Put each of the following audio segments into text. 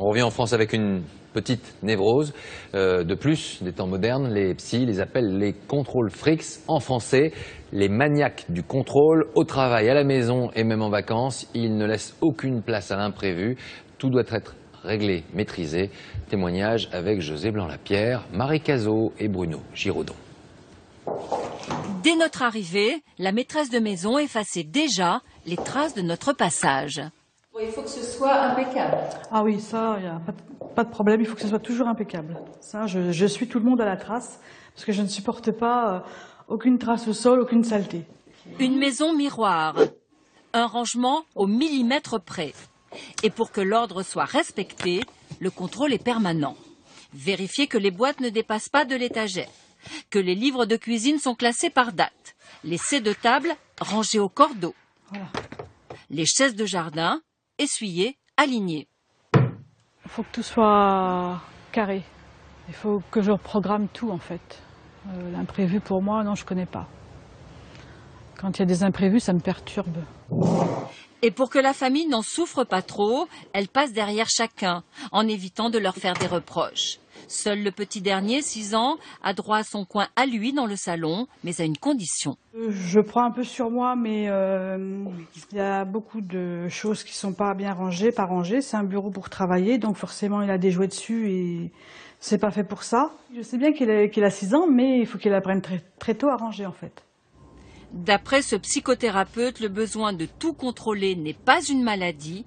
On revient en France avec une petite névrose. De plus, des temps modernes, les psys les appellent les contrôles frics. En français, les maniaques du contrôle, au travail, à la maison et même en vacances. Ils ne laissent aucune place à l'imprévu. Tout doit être réglé, maîtrisé. Témoignage avec José Blanc-Lapierre, Marie Cazot et Bruno Giraudon. Dès notre arrivée, la maîtresse de maison effaçait déjà les traces de notre passage. Il faut que ce soit impeccable. Ah oui, ça, il n'y a pas de problème, il faut que ce soit toujours impeccable. Ça, je suis tout le monde à la trace, parce que je ne supporte pas aucune trace au sol, aucune saleté. Une maison miroir, un rangement au millimètre près. Et pour que l'ordre soit respecté, le contrôle est permanent. Vérifier que les boîtes ne dépassent pas de l'étagère, que les livres de cuisine sont classés par date, les sets de table rangés au cordeau, voilà. Les chaises de jardin essuyées, alignées. Il faut que tout soit carré. Il faut que je reprogramme tout en fait. L'imprévu pour moi, non, je ne connais pas. Quand il y a des imprévus, ça me perturbe. Et pour que la famille n'en souffre pas trop, elle passe derrière chacun, en évitant de leur faire des reproches. Seul le petit dernier, 6 ans, a droit à son coin à lui dans le salon, mais à une condition. Je prends un peu sur moi, mais il y a beaucoup de choses qui ne sont pas bien rangées, pas rangées. C'est un bureau pour travailler, donc forcément il a des jouets dessus et c'est pas fait pour ça. Je sais bien qu'il a 6 ans, mais il faut qu'il apprenne très tôt à ranger en fait. D'après ce psychothérapeute, le besoin de tout contrôler n'est pas une maladie,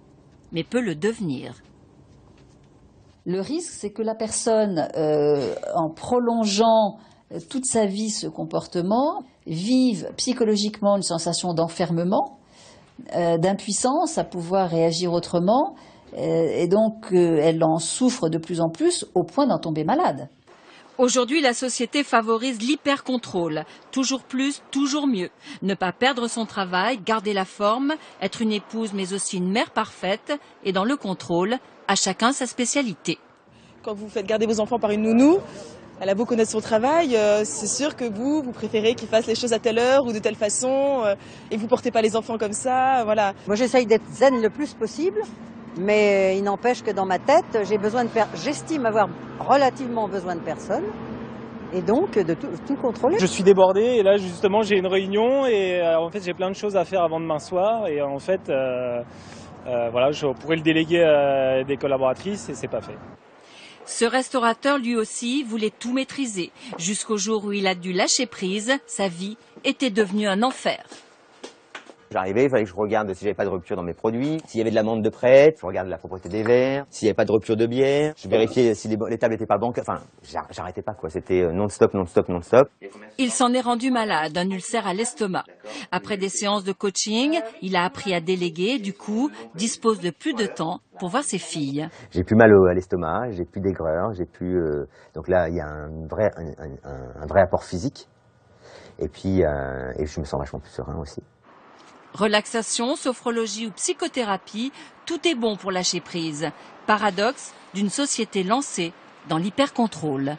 mais peut le devenir. Le risque, c'est que la personne, en prolongeant toute sa vie ce comportement, vive psychologiquement une sensation d'enfermement, d'impuissance à pouvoir réagir autrement, et donc elle en souffre de plus en plus au point d'en tomber malade. Aujourd'hui, la société favorise l'hypercontrôle. Toujours plus, toujours mieux. Ne pas perdre son travail, garder la forme, être une épouse mais aussi une mère parfaite. Et dans le contrôle, à chacun sa spécialité. Quand vous faites garder vos enfants par une nounou, elle a beau connaître son travail, c'est sûr que vous préférez qu'ils fassent les choses à telle heure ou de telle façon, et vous portez pas les enfants comme ça, voilà. Moi j'essaye d'être zen le plus possible. Mais il n'empêche que dans ma tête, j'estime avoir relativement besoin de personne et donc de tout contrôler. Je suis débordé et là justement j'ai une réunion et en fait j'ai plein de choses à faire avant demain soir et en fait voilà, je pourrais le déléguer à des collaboratrices et c'est pas fait. Ce restaurateur lui aussi voulait tout maîtriser jusqu'au jour où il a dû lâcher prise. Sa vie était devenue un enfer. J'arrivais, il fallait que je regarde si j'avais pas de rupture dans mes produits, s'il y avait de l'amande de prête, je regarde la propreté des verres, s'il n'y avait pas de rupture de bière, je vérifiais si les tables n'étaient pas bancaires, enfin, j'arrêtais pas quoi, c'était non-stop, non-stop, non-stop. Il s'en est rendu malade, un ulcère à l'estomac. Après des séances de coaching, il a appris à déléguer, du coup, dispose de plus de temps pour voir ses filles. J'ai plus mal à l'estomac, j'ai plus d'aigreur, j'ai plus... Donc là, il y a un vrai apport physique, et puis et je me sens vachement plus serein aussi. Relaxation, sophrologie ou psychothérapie, tout est bon pour lâcher prise. Paradoxe d'une société lancée dans l'hypercontrôle.